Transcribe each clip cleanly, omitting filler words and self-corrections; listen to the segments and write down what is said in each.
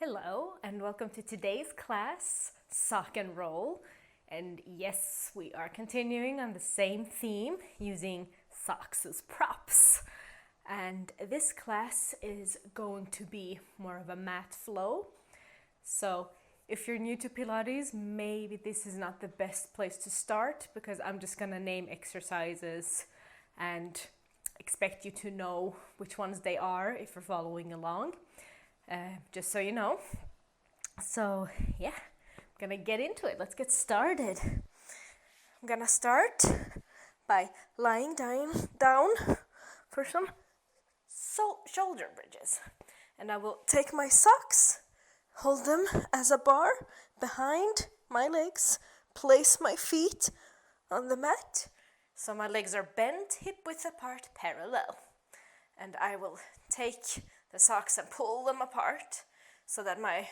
Hello and welcome to today's class, Sock and Roll. And yes, we are continuing on the same theme using socks as props. And this class is going to be more of a mat flow. So if you're new to Pilates, maybe this is not the best place to start because I'm just gonna name exercises and expect you to know which ones they are if you're following along. Just so you know. So yeah, I'm gonna get into it. Let's get started. I'm gonna start by lying down for some shoulder bridges. And I will take my socks, hold them as a bar behind my legs, place my feet on the mat so my legs are bent hip width apart parallel. And I will take the socks and pull them apart so that my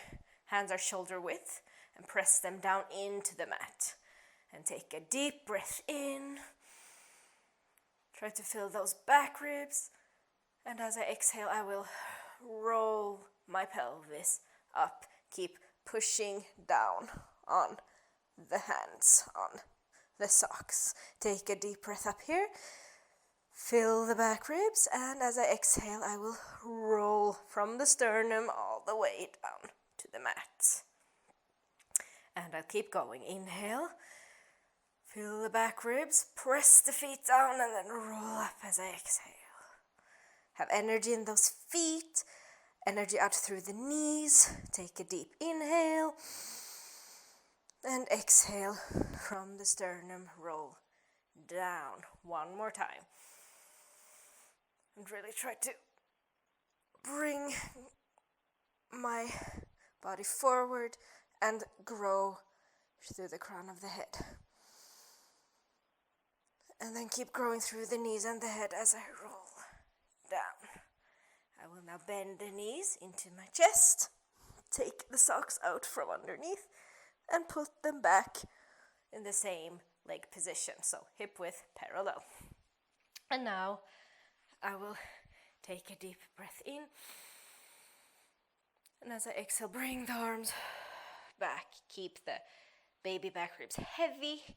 hands are shoulder width and press them down into the mat. And take a deep breath in. Try to fill those back ribs. And as I exhale, I will roll my pelvis up. Keep pushing down on the hands, on the socks. Take a deep breath up here. Fill the back ribs, and as I exhale, I will roll from the sternum all the way down to the mat. And I'll keep going. Inhale, fill the back ribs, press the feet down, and then roll up as I exhale. Have energy in those feet, energy out through the knees. Take a deep inhale, and exhale from the sternum, roll down. One more time. And really try to bring my body forward and grow through the crown of the head. And then keep growing through the knees and the head as I roll down. I will now bend the knees into my chest, take the socks out from underneath, and put them back in the same leg position, so hip width parallel. And now I will take a deep breath in, and as I exhale, bring the arms back. Keep the baby back ribs heavy,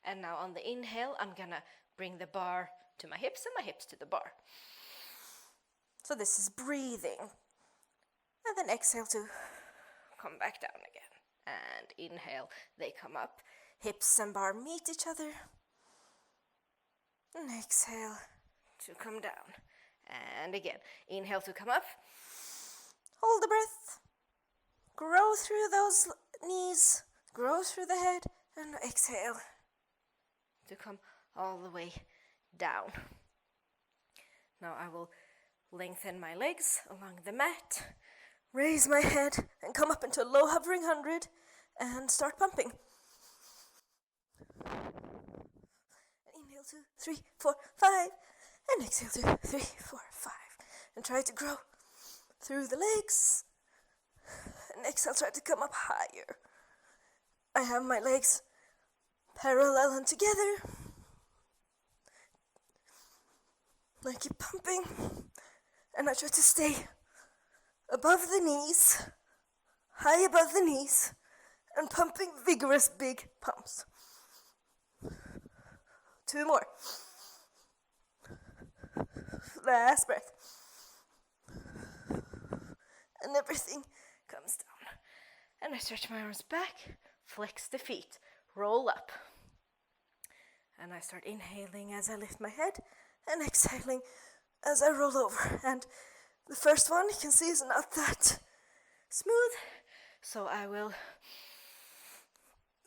and now on the inhale, I'm gonna bring the bar to my hips and my hips to the bar. So this is breathing, and then exhale to come back down again, and inhale, they come up. Hips and bar meet each other, and exhale to come down. And again, inhale to come up. Hold the breath. Grow through those knees. Grow through the head. And exhale to come all the way down. Now I will lengthen my legs along the mat. Raise my head and come up into a low hovering 100 and start pumping. Inhale 2, 3, 4, 5. And exhale 2, 3, 4, 5. And try to grow through the legs. And exhale, try to come up higher. I have my legs parallel and together. I keep pumping. And I try to stay above the knees, high above the knees, and pumping vigorous big pumps. 2 more. Last breath. And everything comes down. And I stretch my arms back, flex the feet, roll up. And I start inhaling as I lift my head and exhaling as I roll over. And the first one you can see is not that smooth. So I will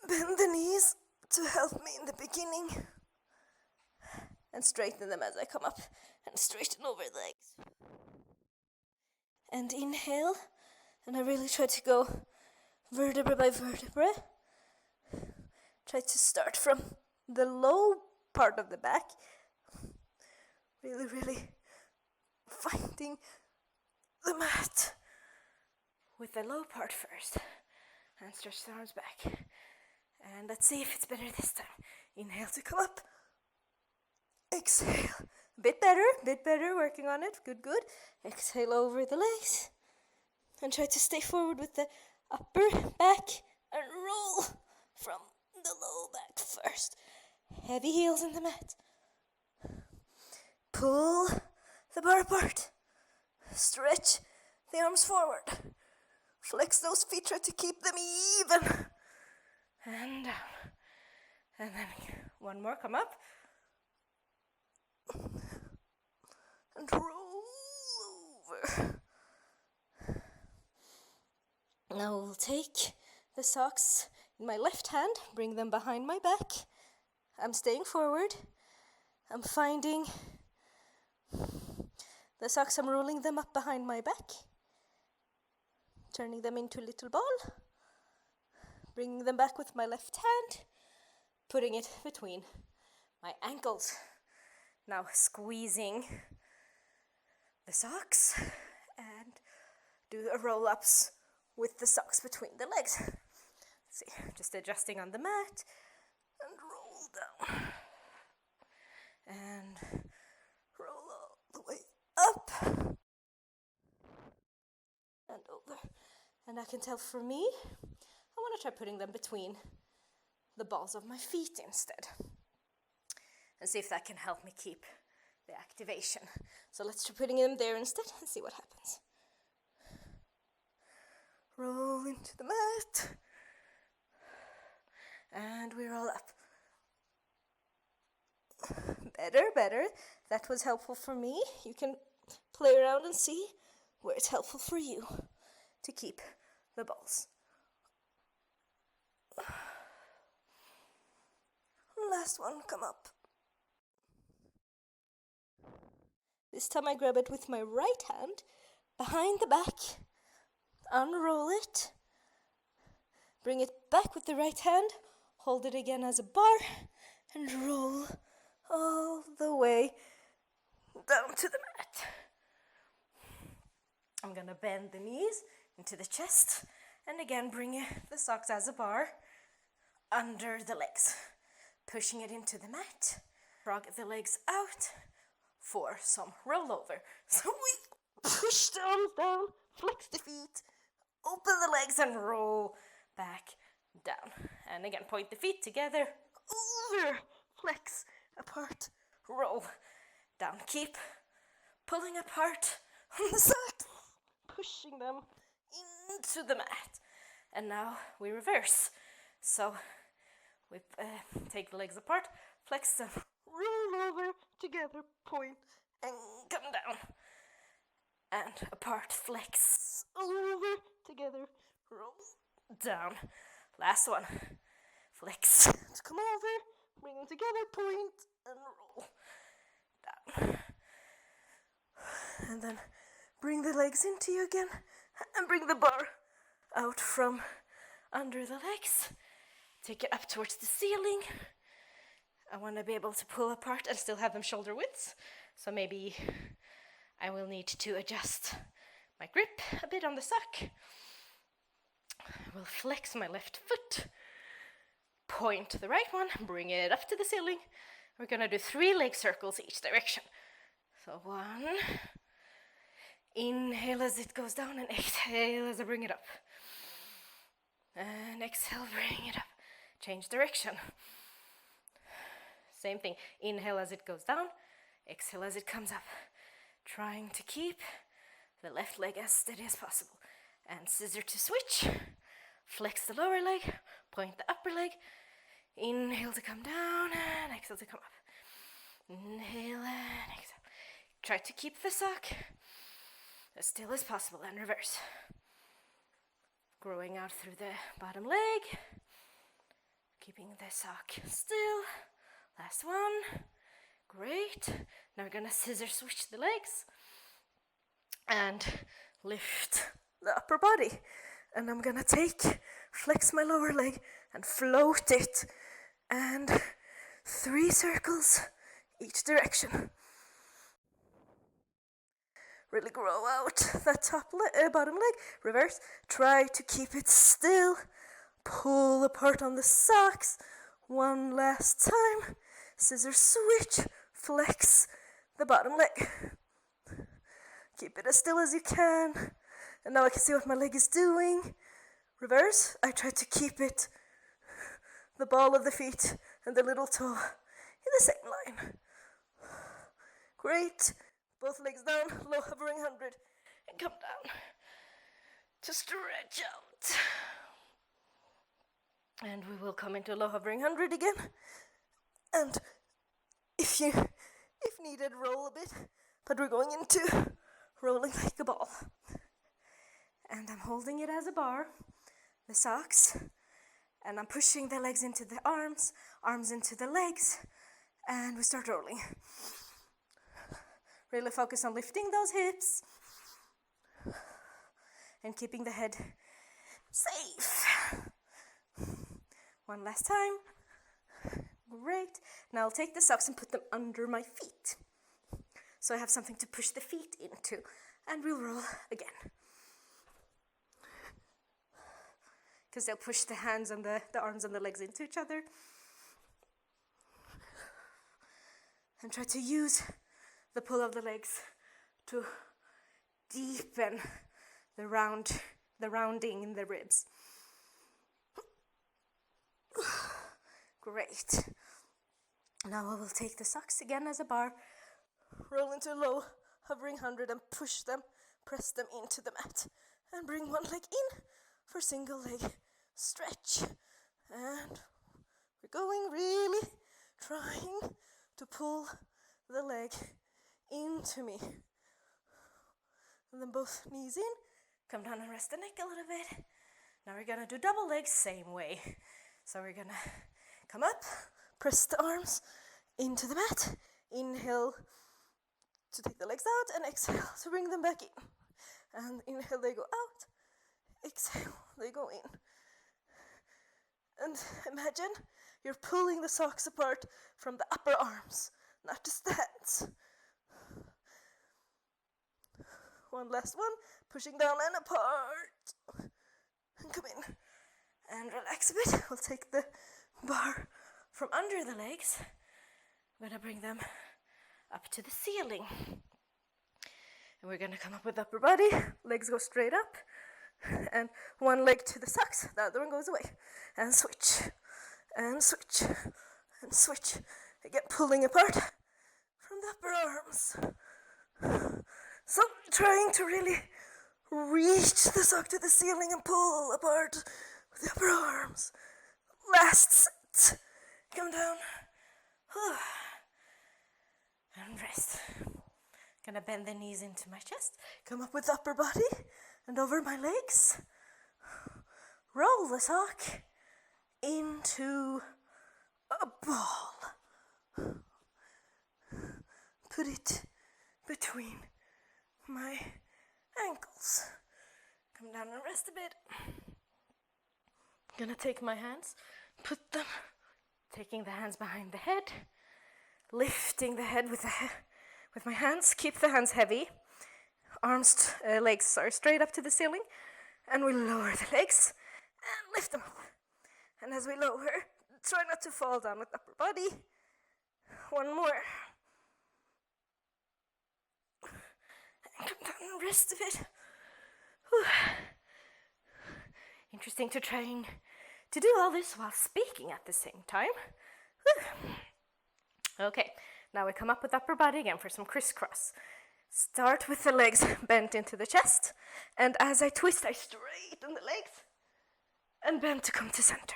bend the knees to help me in the beginning. And straighten them as I come up and straighten over the legs. And inhale, and I really try to go vertebra by vertebra. Try to start from the low part of the back. Really finding the mat with the low part first. And stretch the arms back. And let's see if it's better this time. Inhale to come up. Exhale. Bit better, working on it. Good. Exhale over the legs. And try to stay forward with the upper back and roll from the low back first. Heavy heels in the mat. Pull the bar apart. Stretch the arms forward. Flex those feet, try to keep them even. And down. And then one more, come up. And roll over. Now we'll take the socks in my left hand, bring them behind my back. I'm staying forward. I'm finding the socks, I'm rolling them up behind my back, turning them into a little ball, bringing them back with my left hand, putting it between my ankles. Now squeezing the socks and do a roll-ups with the socks between the legs. Let's see, just adjusting on the mat and roll down. And roll all the way up and over. And I can tell for me, I want to try putting them between the balls of my feet instead. And see if that can help me keep the activation. So let's try putting them there instead and see what happens. Roll into the mat. And we roll up. Better. That was helpful for me. You can play around and see where it's helpful for you to keep the balls. Last one, come up. This time I grab it with my right hand behind the back, unroll it, bring it back with the right hand, hold it again as a bar, and roll all the way down to the mat. I'm gonna bend the knees into the chest and again bring the socks as a bar under the legs, pushing it into the mat. Drag the legs out for some rollover. So we push the arms down, flex the feet, open the legs and roll back down. And again, point the feet together, over, flex, apart, roll down. Keep pulling apart on the side, pushing them into the mat. And now we reverse. So we take the legs apart, flex them, roll over, together, point, and come down. And apart, flex, over, together, roll down. Last one. Flex. Come over, bring them together, point, and roll down. And then bring the legs into you again, and bring the bar out from under the legs. Take it up towards the ceiling. I want to be able to pull apart and still have them shoulder width. So maybe I will need to adjust my grip a bit on the sock. I will flex my left foot, point to the right one, bring it up to the ceiling. We're gonna do 3 leg circles each direction. So 1, inhale as it goes down and exhale as I bring it up. And exhale, bring it up. Change direction. Same thing, inhale as it goes down, exhale as it comes up. Trying to keep the left leg as steady as possible. And scissor to switch. Flex the lower leg, point the upper leg. Inhale to come down and exhale to come up. Inhale and exhale. Try to keep the sock as still as possible and reverse. Growing out through the bottom leg. Keeping the sock still. Last one. Great. Now we're gonna scissor switch the legs and lift the upper body. And I'm gonna flex my lower leg and float it. And 3 circles each direction. Really grow out that bottom leg. Reverse. Try to keep it still. Pull apart on the socks. One last time. Scissor switch. Flex the bottom leg. Keep it as still as you can. And now I can see what my leg is doing. Reverse, I try to keep it, the ball of the feet and the little toe in the same line. Great. Both legs down, low hovering 100, and come down to stretch out. And we will come into low hovering 100 again. And if needed, roll a bit, but we're going into rolling like a ball. And I'm holding it as a bar, the socks, and I'm pushing the legs into the arms into the legs, and we start rolling. Really focus on lifting those hips and keeping the head safe. One last time. Great. Now I'll take the socks and put them under my feet, so I have something to push the feet into, and we'll roll again. Because they'll push the hands and the arms and the legs into each other. And try to use the pull of the legs to deepen the rounding in the ribs. Great. Now I will take the socks again as a bar, roll into low, hovering 100, and push them, press them into the mat, and bring one leg in for single leg stretch. And we're going, really trying to pull the leg into me. And then both knees in, come down and rest the neck a little bit. Now we're gonna do double legs, same way. So we're gonna come up, press the arms into the mat, inhale to take the legs out, and exhale to bring them back in. And inhale, they go out, exhale, they go in. And imagine you're pulling the socks apart from the upper arms, not just the hands. One last one, pushing down and apart. And come in. And relax a bit. We'll take the bar from under the legs. I'm going to bring them up to the ceiling. And we're going to come up with upper body. Legs go straight up. And one leg to the socks. The other one goes away. And switch. And switch. And switch. Again, pulling apart from the upper arms. So trying to really reach the sock to the ceiling and pull apart with the upper arms. Last set. Come down. And rest. Gonna bend the knees into my chest. Come up with upper body and over my legs. Roll the sock into a ball. Put it between my ankles. Come down and rest a bit. Gonna take my hands, put them, taking the hands behind the head, lifting the head with my hands. Keep the hands heavy. Legs are straight up to the ceiling, and we lower the legs and lift them up. And as we lower, try not to fall down with upper body. One more. And come down and rest a bit. Whew. Interesting to trying to do all this while speaking at the same time. Whew. Okay, now we come up with upper body again for some crisscross. Start with the legs bent into the chest, and as I twist, I straighten the legs and bend to come to center.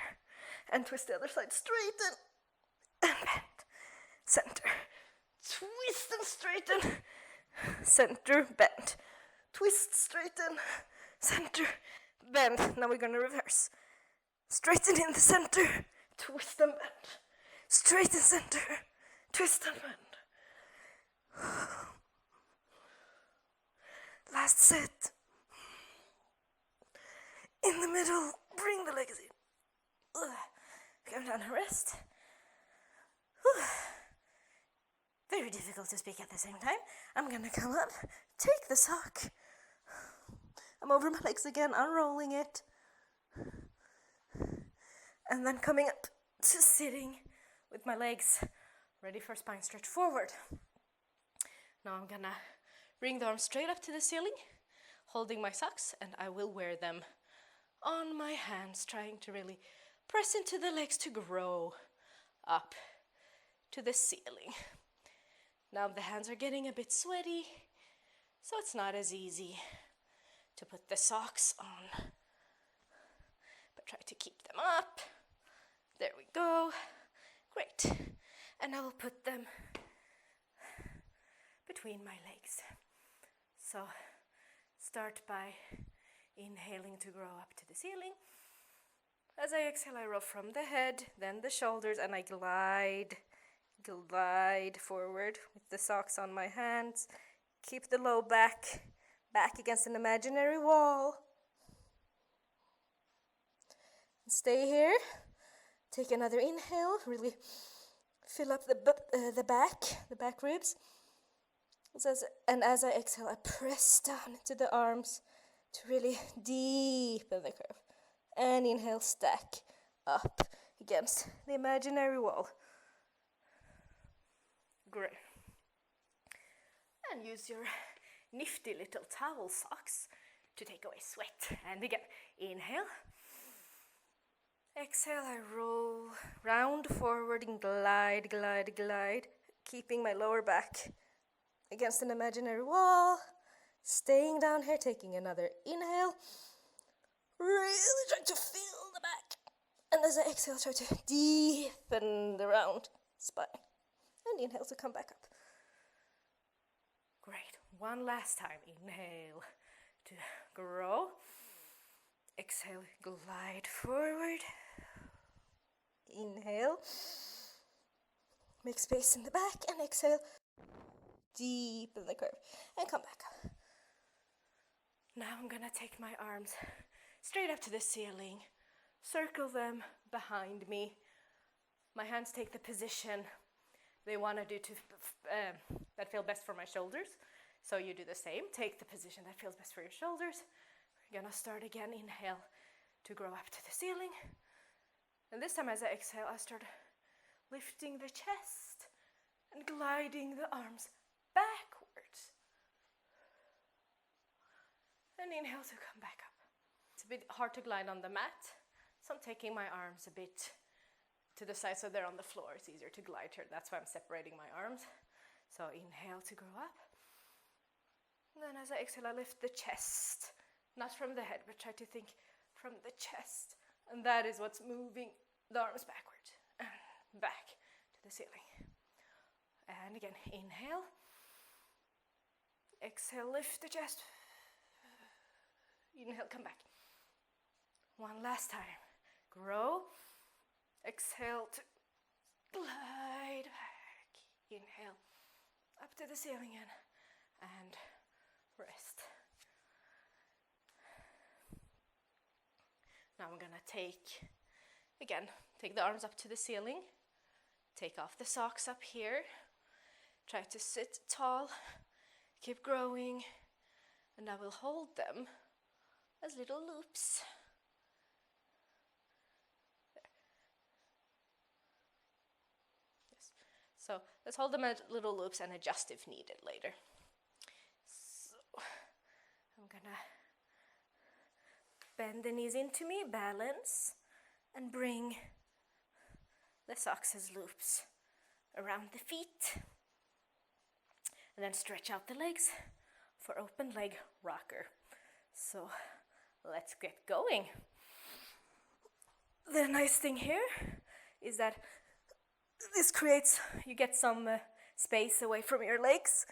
And twist the other side, straighten and bend, center. Twist and straighten, center, bend. Twist, straighten, center, bend. Now we're going to reverse. Straighten in the center, twist and bend. Straighten center, twist and bend. Last set. In the middle, bring the legs in. Come down and rest. Very difficult to speak at the same time. I'm gonna come up, take the sock. I'm over my legs again, unrolling it. And then coming up to sitting with my legs ready for spine stretch forward. Now I'm gonna bring the arms straight up to the ceiling, holding my socks, and I will wear them on my hands, trying to really press into the legs to grow up to the ceiling. Now the hands are getting a bit sweaty, so it's not as easy to put the socks on. But try to keep them up. There we go. Great. And I will put them between my legs. So start by inhaling to grow up to the ceiling. As I exhale, I roll from the head, then the shoulders, and I glide forward with the socks on my hands. Keep the low back against an imaginary wall. Stay here. Take another inhale. Really fill up the back ribs. And as I exhale, I press down into the arms to really deepen the curve. And inhale, stack up against the imaginary wall. Great. And use your nifty little towel socks to take away sweat. And again, inhale. Exhale, I roll round forward and glide, keeping my lower back against an imaginary wall. Staying down here, taking another inhale. Really try to feel the back. And as I exhale, try to deepen the round spine. And inhale to come back up. Great. One last time. Inhale to grow. Exhale, glide forward. Inhale. Make space in the back. And exhale, deepen the curve. And come back up. Now I'm going to take my arms straight up to the ceiling. Circle them behind me. My hands take the position they want to do that feel best for my shoulders. So you do the same. Take the position that feels best for your shoulders. We're going to start again. Inhale to grow up to the ceiling. And this time as I exhale, I start lifting the chest and gliding the arms backwards. And inhale to come back up. It's a bit hard to glide on the mat, so I'm taking my arms a bit to the side so they're on the floor. It's easier to glide here. That's why I'm separating my arms. So inhale to grow up. And then as I exhale, I lift the chest. Not from the head, but try to think from the chest. And that is what's moving the arms backward and back to the ceiling. And again, inhale. Exhale, lift the chest. Inhale, come back. One last time. Grow. Exhale to glide back. Inhale. Up to the ceiling again. And rest. Now I'm going to take the arms up to the ceiling. Take off the socks up here. Try to sit tall. Keep growing. And I will hold them as little loops. There. Yes. So let's hold them as little loops and adjust if needed later. So I'm gonna bend the knees into me, balance, and bring the socks as loops around the feet. And then stretch out the legs for open leg rocker. So let's get going. The nice thing here is that you get some space away from your legs,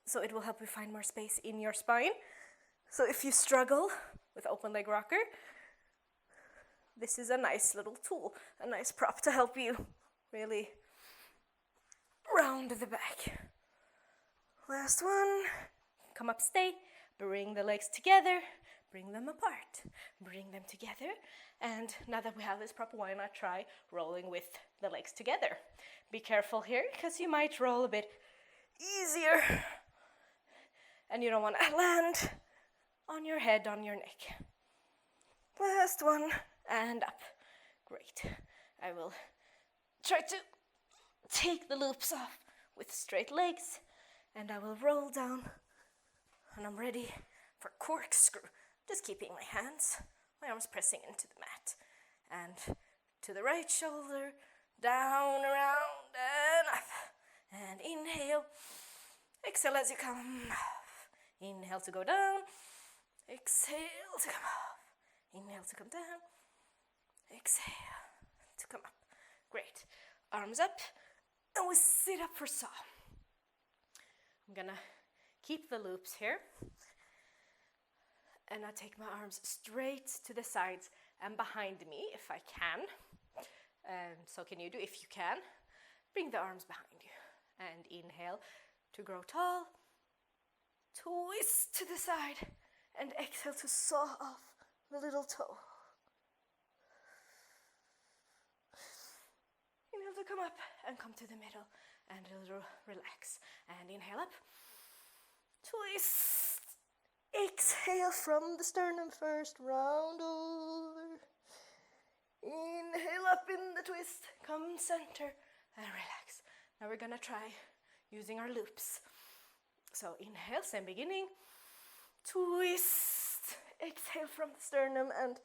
so it will help you find more space in your spine. So if you struggle with open leg rocker, this is a nice little tool, a nice prop to help you really round the back. Last one. Come up, stay. Bring the legs together. Bring them apart. Bring them together. And now that we have this prop, why not try rolling with the legs together? Be careful here, because you might roll a bit easier. And you don't want to land on your head, on your neck. Last one. And up. Great. I will try to take the loops off with straight legs. And I will roll down. And I'm ready for corkscrew. Just keeping my arms pressing into the mat. And to the right shoulder, down, around, and up. And inhale. Exhale as you come up. Inhale to go down. Exhale to come up. Inhale to come down. Exhale to come up. Great. Arms up. And we sit up for saw. I'm gonna keep the loops here. And I take my arms straight to the sides and behind me if I can. So can you do, if you can, bring the arms behind you. And inhale to grow tall. Twist to the side. And exhale to saw off the little toe. Inhale to come up and come to the middle. And a little relax. And inhale up. Twist. Exhale from the sternum first, round over. Inhale up in the twist, come center and relax. Now we're gonna try using our loops. So inhale, same beginning. Twist. Exhale from the sternum and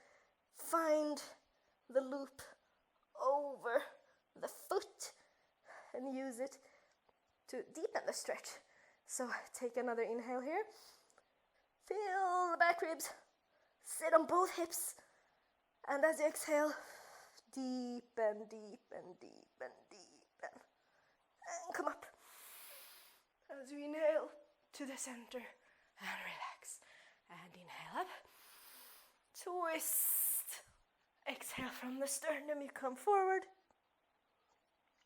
find the loop over the foot and use it to deepen the stretch. So take another inhale here. Feel the back ribs. Sit on both hips. And as you exhale, deepen, deepen, deepen, deepen. And come up. As you inhale to the center and relax. And inhale up. Twist. Exhale from the sternum, you come forward.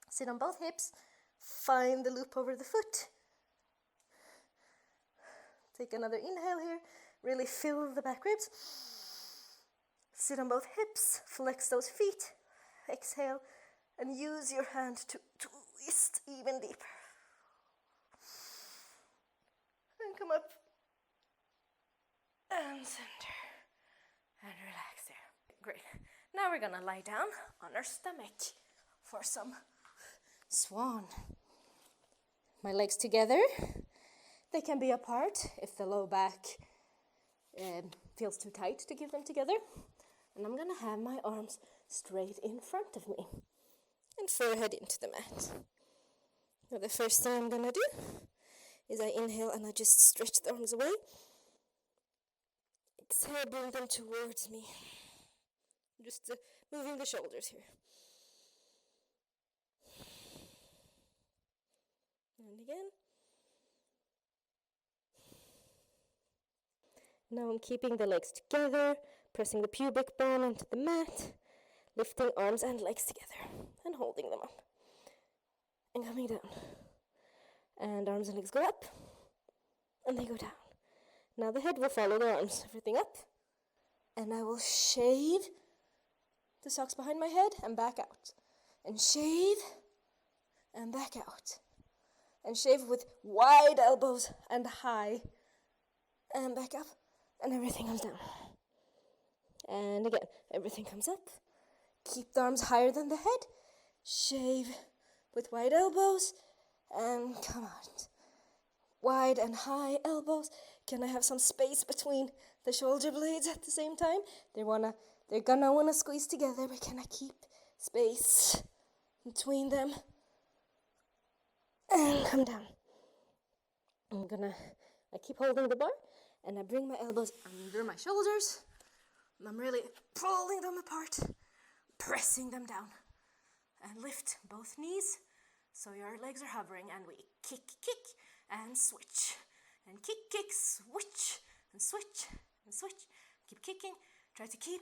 Sit on both hips. Find the loop over the foot. Take another inhale here. Really fill the back ribs. Sit on both hips. Flex those feet. Exhale. And use your hand to twist even deeper. And come up. And center. And relax there. Great. Now we're gonna lie down on our stomach for some swan. My legs together. They can be apart if the low back feels too tight to keep them together. And I'm gonna have my arms straight in front of me and forehead into the mat. Now the first thing I'm gonna do is I inhale and I just stretch the arms away. Exhale, bring them towards me. Just moving the shoulders here. And again. Now I'm keeping the legs together, pressing the pubic bone into the mat, lifting arms and legs together, and holding them up. And coming down. And arms and legs go up, and they go down. Now the head will follow the arms, everything up. And I will shave the socks behind my head and back out. And shave, and back out. And shave with wide elbows and high, and back up. And everything comes down. And again, everything comes up. Keep the arms higher than the head. Shave with wide elbows. And come on. Wide and high elbows. Can I have some space between the shoulder blades at the same time? They're gonna wanna squeeze together, but can I keep space between them? And come down. I keep holding the bar. And I bring my elbows under my shoulders. And I'm really pulling them apart, pressing them down. And lift both knees so your legs are hovering. And we kick, kick, and switch. And kick, kick, switch, and switch, and switch. Keep kicking. Try to keep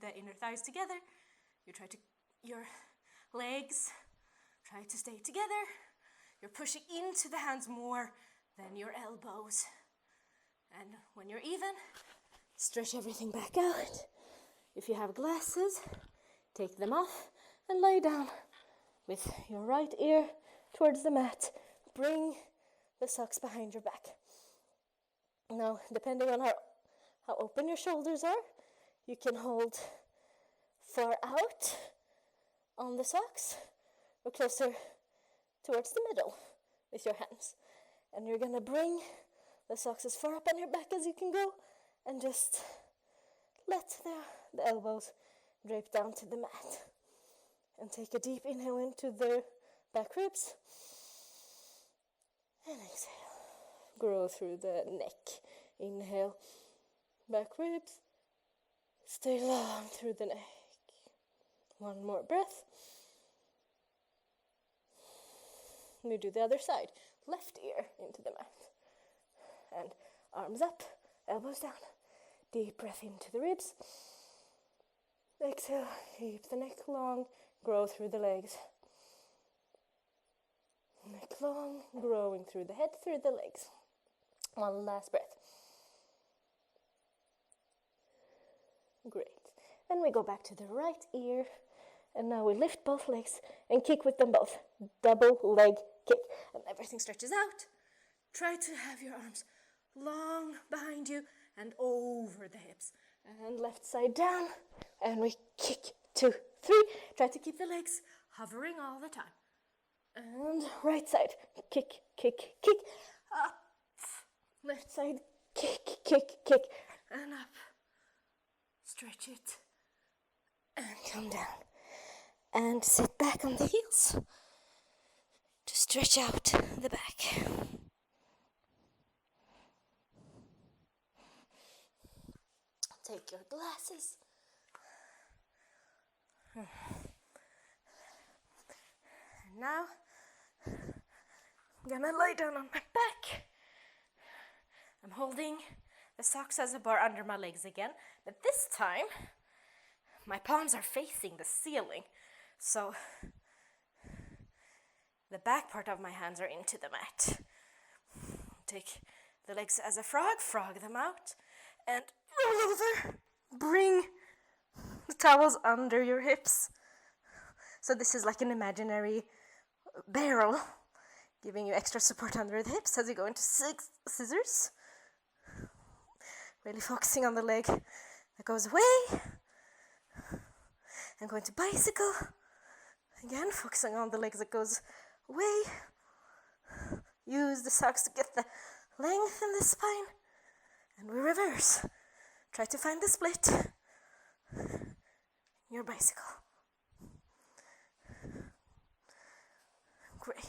the inner thighs together. Your legs try to stay together. You're pushing into the hands more than your elbows. And when you're even, stretch everything back out. If you have glasses, take them off and lie down with your right ear towards the mat. Bring the socks behind your back. Now, depending on how open your shoulders are, you can hold far out on the socks or closer towards the middle with your hands. And you're gonna bring the socks as far up on your back as you can go, and just let the elbows drape down to the mat. And take a deep inhale into the back ribs. And exhale. Grow through the neck. Inhale, back ribs. Stay long through the neck. One more breath. We do the other side. Left ear into the mat. And arms up, elbows down. Deep breath into the ribs. Exhale, keep the neck long. Grow through the legs. Neck long, growing through the head, through the legs. One last breath. Great. Then we go back to the right ear. And now we lift both legs and kick with them both. Double leg kick. And everything stretches out. Try to have your arms long behind you and over the hips. And left side down. And we kick. 2, 3. Try to keep the legs hovering all the time. And right side. Kick, kick, kick. Up. Left side. Kick, kick, kick. And up. Stretch it. And come down. And sit back on the heels to stretch out the back. Take your glasses. And now I'm gonna lie down on my back. I'm holding the socks as a bar under my legs again, but this time my palms are facing the ceiling, so the back part of my hands are into the mat. Take the legs as a frog them out, and roll over. Bring the towels under your hips. So this is like an imaginary barrel, giving you extra support under the hips as you go into scissors. Really focusing on the leg that goes away. And going to bicycle. Again, focusing on the leg that goes away. Use the socks to get the length in the spine. And we reverse. Try to find the split in your bicycle. Great.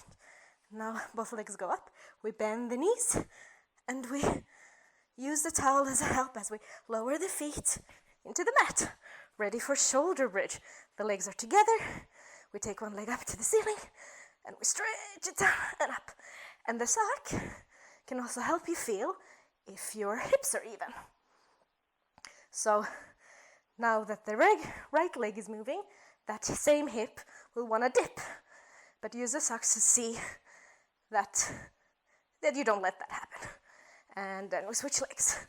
Now both legs go up. We bend the knees and we use the towel as a help as we lower the feet into the mat. Ready for shoulder bridge. The legs are together. We take one leg up to the ceiling and we stretch it down and up. And the sock can also help you feel if your hips are even. So now that the right leg is moving, that same hip will want to dip. But use the socks to see that you don't let that happen. And then we switch legs.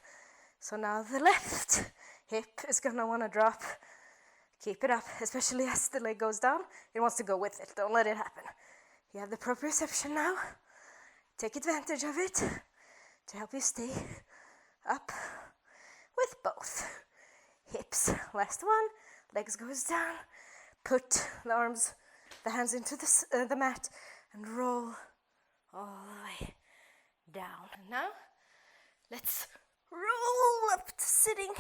So now the left hip is going to want to drop. Keep it up, especially as the leg goes down. It wants to go with it. Don't let it happen. You have the proprioception now. Take advantage of it to help you stay up with both hips. Last one. Legs goes down. Put the hands into the mat and roll all the way down. And now let's roll up to sitting.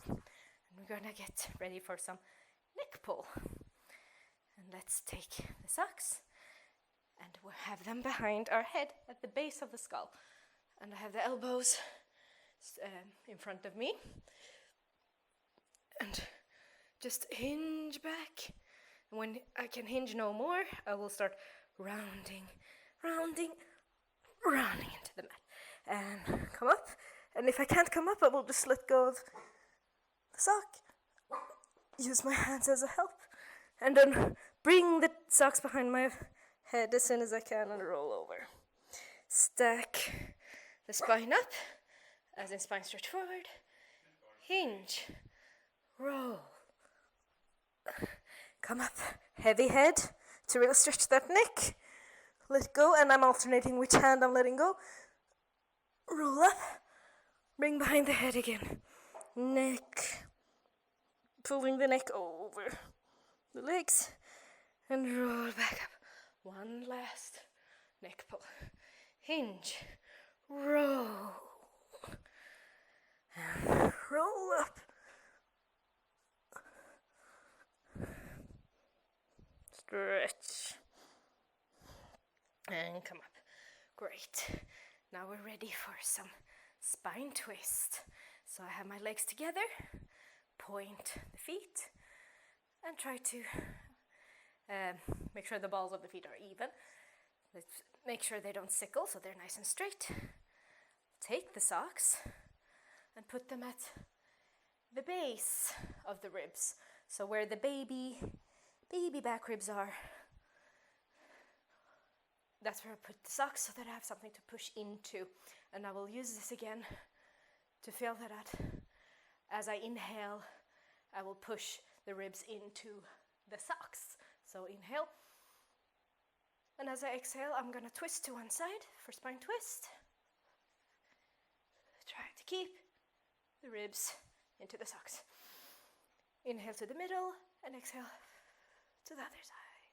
And we're gonna get ready for some neck pull. And let's take the socks and we'll have them behind our head at the base of the skull. And I have the elbows in front of me. And just hinge back. And when I can hinge no more, I will start rounding into the mat. And come up. And if I can't come up, I will just let go of the sock. Use my hands as a help. And then bring the socks behind my head as soon as I can and roll over. Stack the spine up, as in spine stretch forward. Hinge. Roll. Come up. Heavy head to really stretch that neck. Let go, and I'm alternating which hand I'm letting go. Roll up. Bring behind the head again. Neck. Pulling the neck over the legs. And roll back up. One last neck pull. hinge, roll, and roll up. Stretch. And come up. Great. Now we're ready for some spine twist. So I have my legs together, point the feet, and try to make sure the balls of the feet are even. Let's make sure they don't sickle, so they're nice and straight. Take the socks and put them at the base of the ribs. So where the baby back ribs are, that's where I put the socks so that I have something to push into. And I will use this again to feel that out. As I inhale, I will push the ribs into the socks. So inhale. And as I exhale, I'm gonna twist to one side for spine twist. Try to keep the ribs into the socks. Inhale to the middle and exhale to the other side.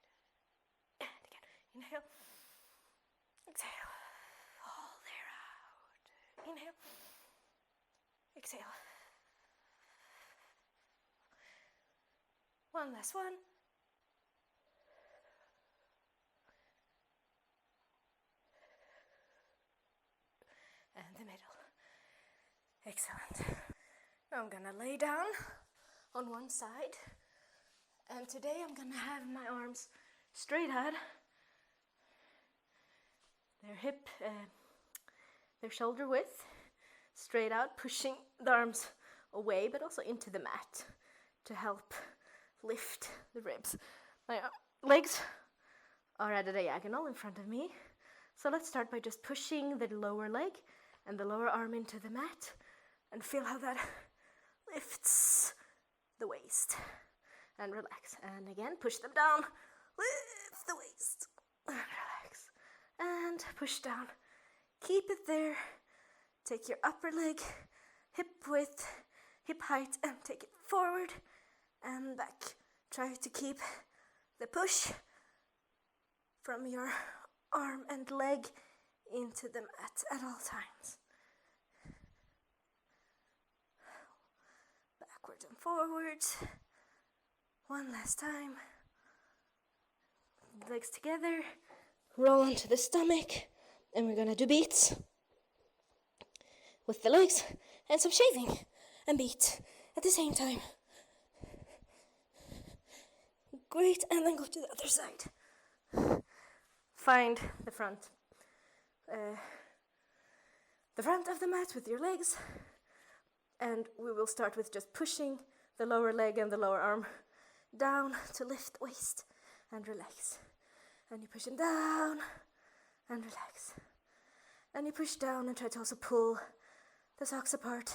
And again, inhale. Exhale, all there out. Inhale, exhale. One last one. And the middle. Excellent. Now I'm gonna lay down on one side. And today I'm gonna have my arms straight out. Their shoulder width, straight out, pushing the arms away, but also into the mat to help lift the ribs. My legs are at a diagonal in front of me. So let's start by just pushing the lower leg and the lower arm into the mat and feel how that lifts the waist. And relax. And again, push them down, lift the waist, and relax. And push down. Keep it there. Take your upper leg, hip width, hip height, and take it forward and back. Try to keep the push from your arm and leg into the mat at all times. Backwards and forwards. One last time. Legs together. Roll onto the stomach. And we're gonna do beats with the legs and some shaving and beat at the same time. Great, and then go to the other side. Find the front of the mat with your legs, and we will start with just pushing the lower leg and the lower arm down to lift the waist and relax. And you push them down and relax. And you push down and try to also pull the socks apart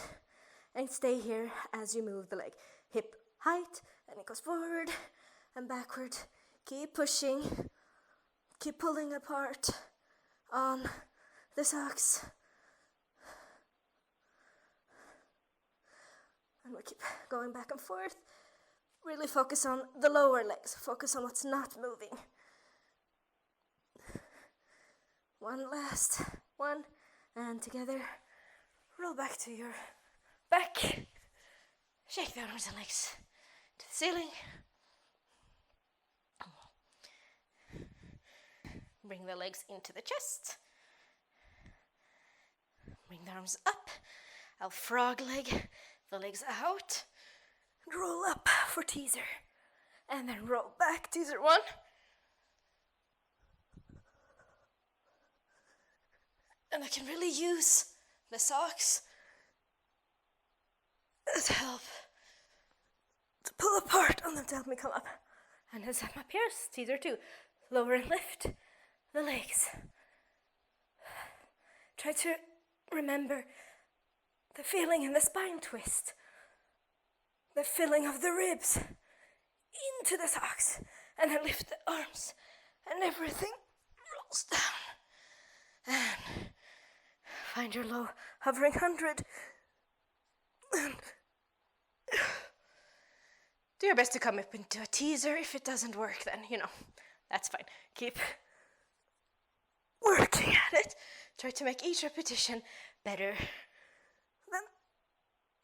and stay here as you move the leg. Hip height, and it goes forward and backward. Keep pushing, keep pulling apart on the socks. And we'll keep going back and forth. Really focus on the lower legs. Focus on what's not moving. One last one. And together, roll back to your back. Shake the arms and legs to the ceiling. Bring the legs into the chest. Bring the arms up. I'll frog leg the legs out. And roll up for teaser. And then roll back, teaser one. And I can really use the socks to help to pull apart on them to help me come up. And as I'm up here, teaser two. Lower and lift the legs. Try to remember the feeling in the spine twist. The feeling of the ribs into the socks. And then lift the arms. And everything rolls down. And find your low hovering 100. And do your best to come up into a teaser. If it doesn't work, then, that's fine. Keep working at it Try to make each repetition better than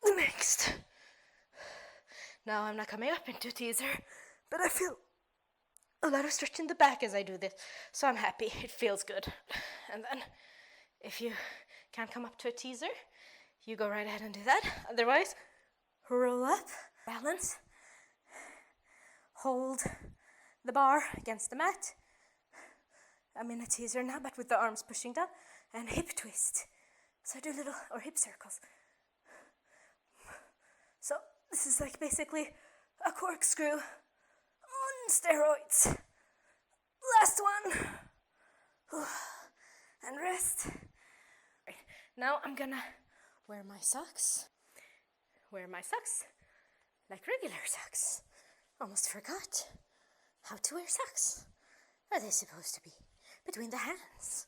the next. Now I'm not coming up into a teaser, but I feel a lot of stretch in the back as I do this, so I'm happy. It feels good. And then if you can't come up to a teaser, you go right ahead and do that. Otherwise, roll up, balance, hold the bar against the mat. I'm in a teaser now, but with the arms pushing down, and hip twist. So I do little, or hip circles. So this is like basically a corkscrew on steroids. Last one. And rest. Right. Now I'm gonna wear my socks. Wear my socks like regular socks. Almost forgot how to wear socks. Are they supposed to be between the hands?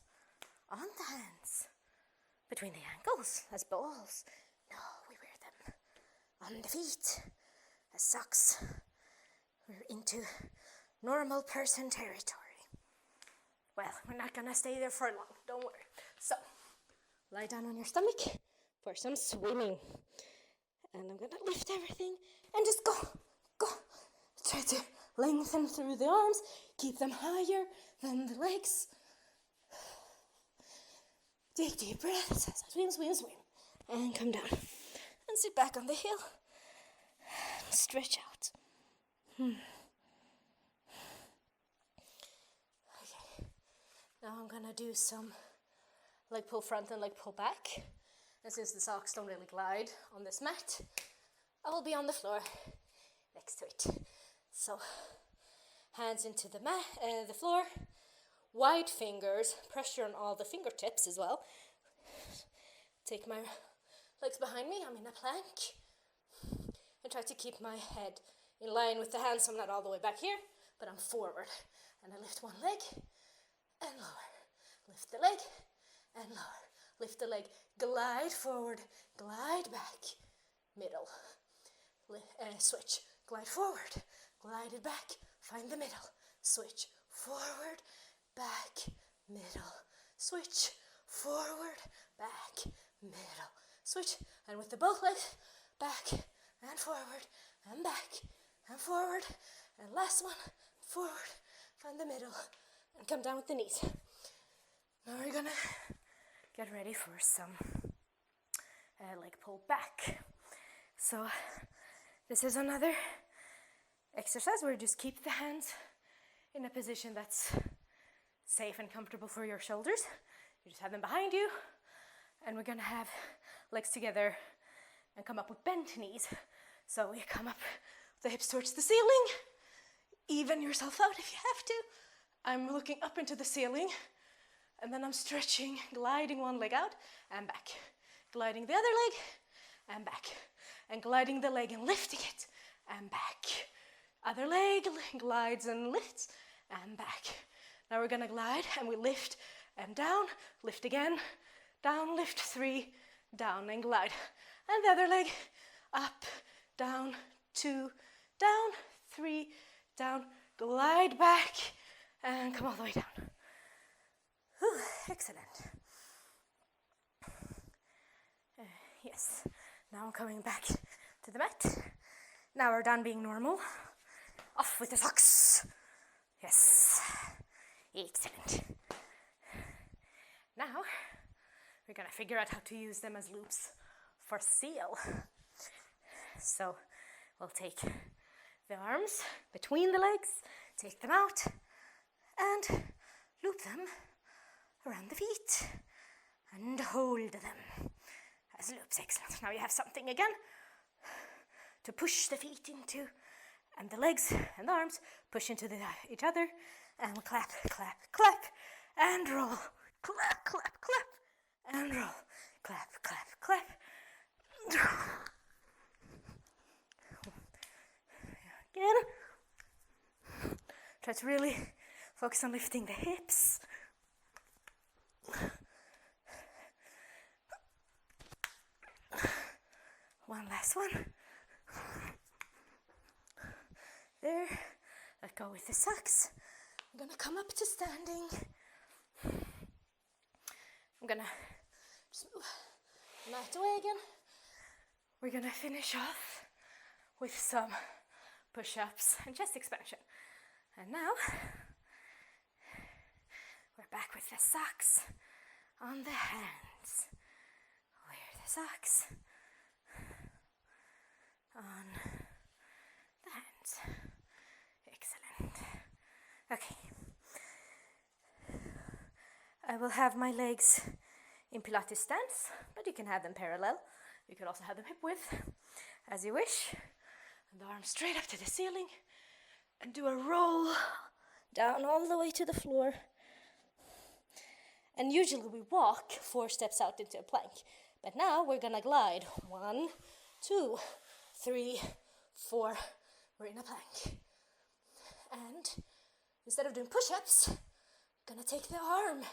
On the hands? Between the ankles as balls? No, we wear them on the feet as socks. We're into normal person territory. Well, we're not gonna stay there for long, don't worry. So, lie down on your stomach for some swimming. And I'm gonna lift everything and just go. Try to lengthen through the arms, keep them higher than the legs. Take deep breaths, swim, and come down. And sit back on the hill and stretch out. Okay. Now I'm gonna do some leg pull front and leg pull back. And since the socks don't really glide on this mat, I will be on the floor next to it. So, hands into the the floor, wide fingers, pressure on all the fingertips as well. Take my legs behind me, I'm in a plank. And try to keep my head in line with the hands, so I'm not all the way back here, but I'm forward. And I lift one leg and lower. Lift the leg and lower. Lift the leg, glide forward, glide back, middle. Switch, glide forward, glide it back, find the middle. Switch, forward, back, middle. Switch, forward, back, middle. Switch, and with the both legs, back and forward, and back and forward. And last one, forward, find the middle, and come down with the knees. Now we're gonna get ready for some leg pull back. So this is another exercise where you just keep the hands in a position that's safe and comfortable for your shoulders. You just have them behind you, and we're gonna have legs together and come up with bent knees. So you come up with the hips towards the ceiling, even yourself out if you have to. I'm looking up into the ceiling, and then I'm stretching, gliding one leg out and back. Gliding the other leg and back. And gliding the leg and lifting it and back. Other leg glides and lifts and back. Now we're gonna glide and we lift and down, lift again, down, lift, 3, down and glide. And the other leg, up, down, 2, down, 3, down, glide back and come all the way down. Whew, excellent. Yes, now I'm coming back to the mat. Now we're done being normal. Off with the socks. Yes, excellent. Now we're gonna figure out how to use them as loops for seal. So we'll take the arms between the legs, take them out, and loop them around the feet and hold them as loops. Excellent. Now you have something again to push the feet into, and the legs and the arms push into each other, and clap, clap, clap, and roll. Clap, clap, clap, and roll. Clap, clap, clap, and roll. Again. Try to really focus on lifting the hips. One last one. There. Let go with the socks. I'm gonna come up to standing. I'm I'm gonna just move the mat away again. We're gonna finish off with some push-ups and chest expansion. And now we're back with the socks on the hands. Wear the socks on the hands. Excellent. Okay. I will have my legs in Pilates stance, but you can have them parallel. You could also have them hip width, as you wish. And the arms straight up to the ceiling. And do a roll down all the way to the floor. And usually we walk 4 steps out into a plank. But now we're gonna glide. 1, 2, 3, 4. We're in a plank. And instead of doing push-ups, gonna take the arm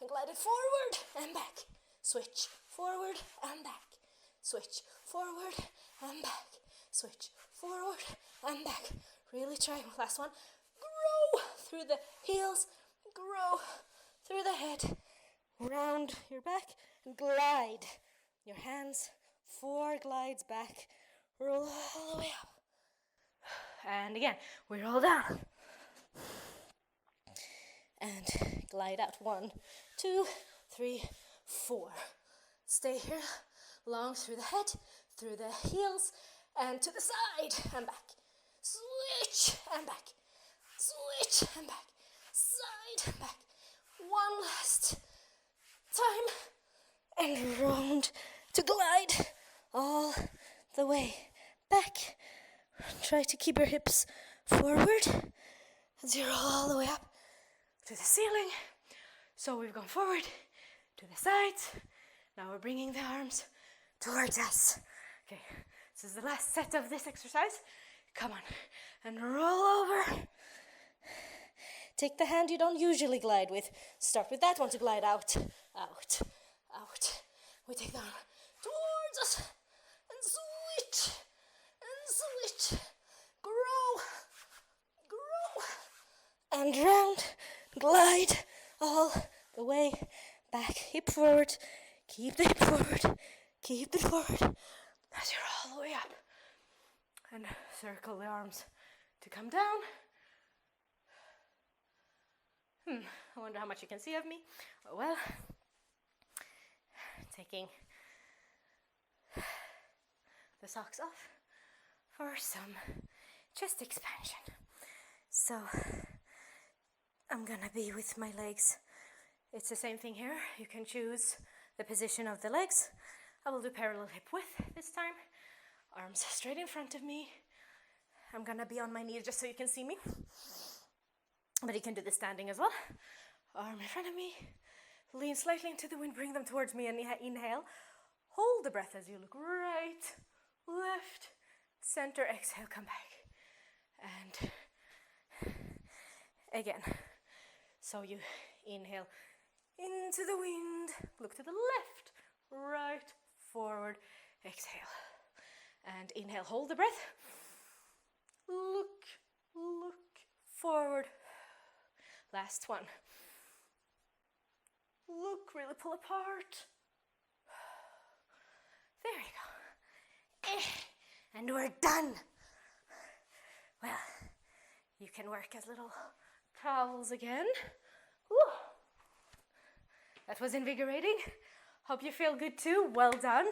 and glide it forward and back. Switch forward and back. Switch forward and back. Switch forward and back. Really try. Last one. Grow through the heels. Grow through the head. Round your back and glide. Your hands 4 glides back. Roll all the way up. And again, we roll down. And glide out. 1, 2, 3, 4. Stay here. Long through the head, through the heels, and to the side and back. Switch and back. Switch and back. Side and back. One last time. And round to glide all the way back. Try to keep your hips forward as you roll all the way up to the ceiling. So we've gone forward to the sides. Now we're bringing the arms towards us. Okay, this is the last set of this exercise. Come on, and roll over. Take the hand you don't usually glide with. Start with that one to glide out, out, out. We take the arm towards us, and switch, grow, and round, glide all the way back, hip forward, keep the hip forward, keep it forward as you roll all the way up. And circle the arms to come down. I wonder how much you can see of me. Oh well. Taking the socks off for some chest expansion. So I'm gonna be with my legs. It's the same thing here. You can choose the position of the legs. I will do parallel hip width this time. Arms straight in front of me. I'm gonna be on my knees just so you can see me. But you can do the standing as well. Arm in front of me. Lean slightly into the wind, bring them towards me and inhale. Hold the breath as you look right, left, center, exhale, come back. And again. So you inhale into the wind, look to the left, right, forward, exhale. And inhale, hold the breath. Look forward. Last one. Look, really pull apart. There you go. And we're done. Well, you can work as little towels again. Woo. That was invigorating. Hope you feel good too. Well done.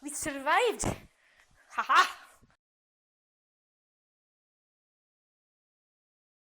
We survived. Haha.